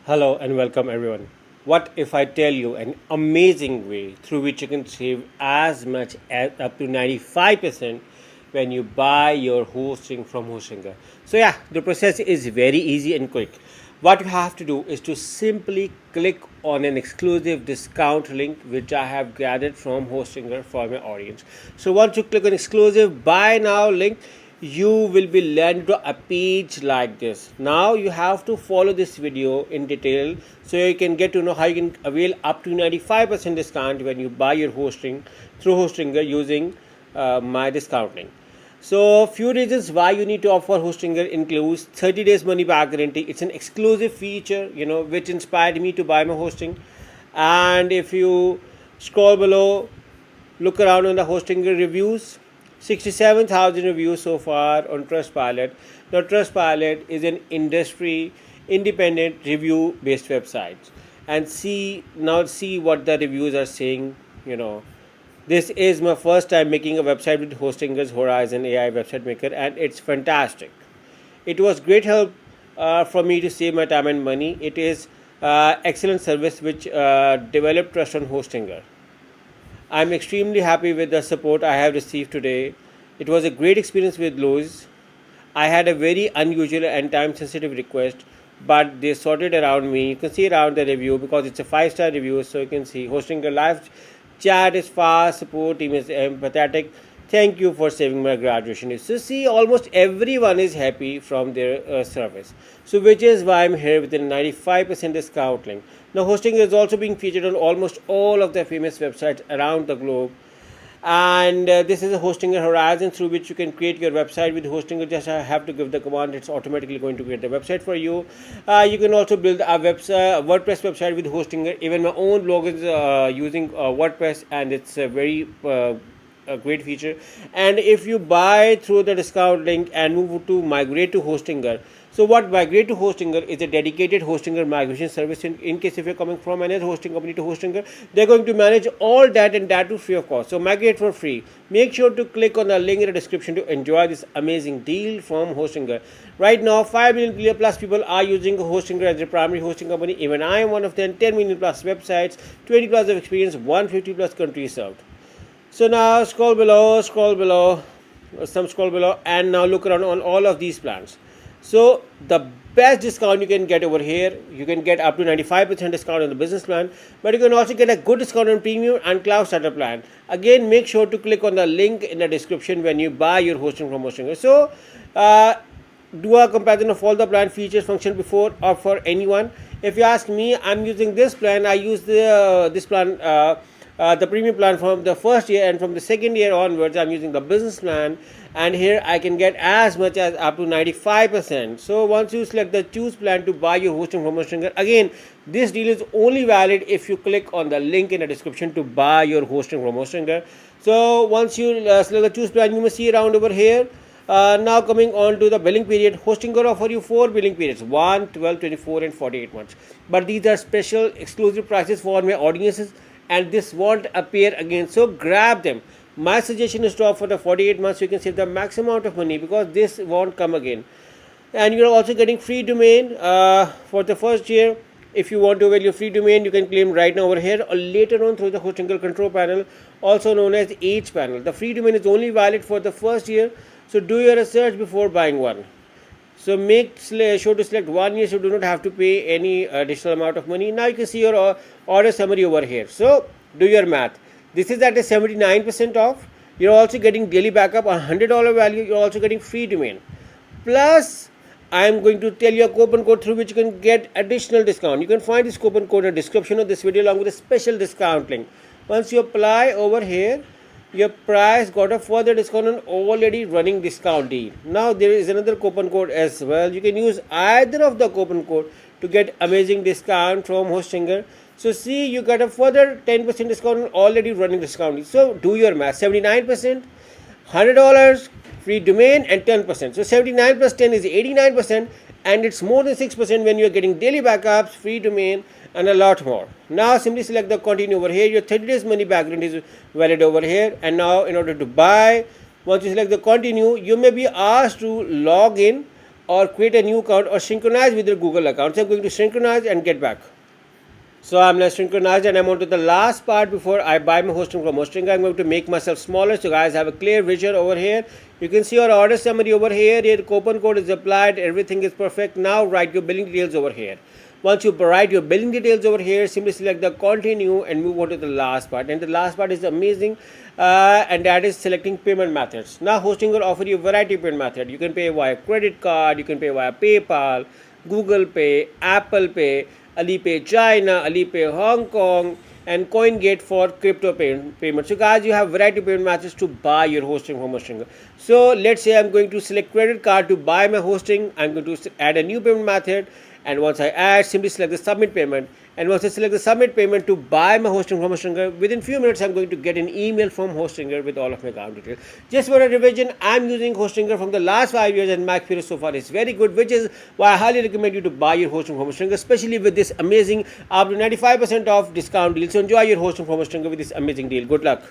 Hello and welcome everyone. What if I tell you an amazing way through which you can save as much as up to 95% when you buy your hosting from Hostinger? So yeah, the process is very easy and quick. What you have to do is to simply click on an exclusive discount link which I have gathered from Hostinger for my audience. So once you click on exclusive buy now link, you will be landed to a page like this. Now you have to follow this video in detail so you can get to know how you can avail up to 95% discount when you buy your hosting through Hostinger using my discount link. So few reasons why you need to offer Hostinger includes 30 days money back guarantee. It's an exclusive feature, which inspired me to buy my hosting. And if you scroll below, look around on the Hostinger reviews. 67,000 reviews so far on Trustpilot. Now, Trustpilot is an industry independent review based website. And see what the reviews are saying. This is my first time making a website with Hostinger's Horizon AI website maker, and it's fantastic. It was great help for me to save my time and money. It is excellent service which developed trust on Hostinger. I'm extremely happy with the support I have received today. It was a great experience with Lowe's. I had a very unusual and time sensitive request, but they sorted around me. You can see around the review because it's a 5-star review, so you can see hosting a live chat is fast, support team is empathetic. Thank you for saving my graduation. So see, almost everyone is happy from their service. So which is why I'm here with a 95% discount link. Now hosting is also being featured on almost all of the famous websites around the globe. And this is a Hostinger Horizon through which you can create your website with Hostinger. Just have to give the command, it's automatically going to create the website for you. You can also build a WordPress website with Hostinger. Even my own blog is using WordPress, and it's a very a great feature. And if you buy through the discount link and move to migrate to Hostinger, so what migrate to Hostinger is a dedicated Hostinger migration service. In case if you're coming from another hosting company to Hostinger, they're going to manage all that and that too free of cost. So migrate for free. Make sure to click on the link in the description to enjoy this amazing deal from Hostinger. Right now 5 million plus people are using Hostinger as their primary hosting company. Even I am one of them. 10 million plus websites, 20 plus of experience, 150 plus countries served. So now scroll below, and now look around on all of these plans. So the best discount you can get over here, you can get up to 95% discount on the business plan, but you can also get a good discount on premium and cloud starter plan. Again, make sure to click on the link in the description when you buy your hosting from Hostinger. So do a comparison of all the plan features, function before or for anyone. If you ask me, I'm using this plan. I use this plan. The premium plan from the first year, and from the second year onwards I'm using the business plan, and here I can get as much as up to 95%. So once you select the choose plan to buy your hosting from Hostinger, again this deal is only valid if you click on the link in the description to buy your hosting from Hostinger. So once you select the choose plan, you may see around over here. Now coming on to the billing period, Hostinger offer you 4 billing periods: 1, 12, 24 and 48 months. But these are special exclusive prices for my audiences, and this won't appear again, so grab them. My suggestion is to offer the 48 months so you can save the maximum amount of money, because this won't come again. And you're also getting free domain for the first year. If you want to avail your free domain, you can claim right now over here or later on through the Hostinger control panel, also known as H panel. The free domain is only valid for the first year, so do your research before buying one. So make sure to select 1 year, so do not have to pay any additional amount of money. Now you can see your order summary over here. So do your math. This is at a 79% off. You're also getting daily backup, $100 value. You're also getting free domain. Plus, I am going to tell you a coupon code through which you can get additional discount. You can find this coupon code in the description of this video along with a special discount link. Once you apply over here, your price got a further discount on already running discount deal. Now there is another coupon code as well. You can use either of the coupon code to get amazing discount from Hostinger. So see, you got a further 10% discount on already running discount deal. So do your math. 79%, $100 free domain and 10%. So 79 plus 10 is 89%, and it's more than 6% when you're getting daily backups, free domain and a lot more. Now simply select the continue over here. Your 30 days money back guarantee is valid over here. And now in order to buy, once you select the continue, you may be asked to log in or create a new account or synchronize with your Google account. So I'm going to synchronize and get back. So I'm now synchronized and I'm on to the last part before I buy my hosting from Hostinga. I'm going to make myself smaller so guys have a clear vision over here. You can see your order summary over here. Your coupon code is applied. Everything is perfect. Now write your billing details over here. Once you write your billing details over here, simply select the continue and move on to the last part. And the last part is amazing, and that is selecting payment methods. Now Hosting will offer you a variety of payment methods. You can pay via credit card, you can pay via PayPal, Google Pay, Apple Pay, Alipay China, Alipay Hong Kong, and CoinGate for crypto payments. So guys, you have variety of payment methods to buy your hosting from Hostinga. So let's say I'm going to select credit card to buy my hosting. I'm going to add a new payment method, and once I add, simply select the submit payment. And once I select the submit payment to buy my hosting from Hostinga, within few minutes I'm going to get an email from Hostinga with all of my account details. Just for a revision, I'm using Hostinga from the last 5 years and my experience so far is very good, which is why I highly recommend you to buy your hosting from Hostinga, especially with this amazing up to 95% off discount deal. So enjoy your hosting from Hostinga with this amazing deal. Good luck.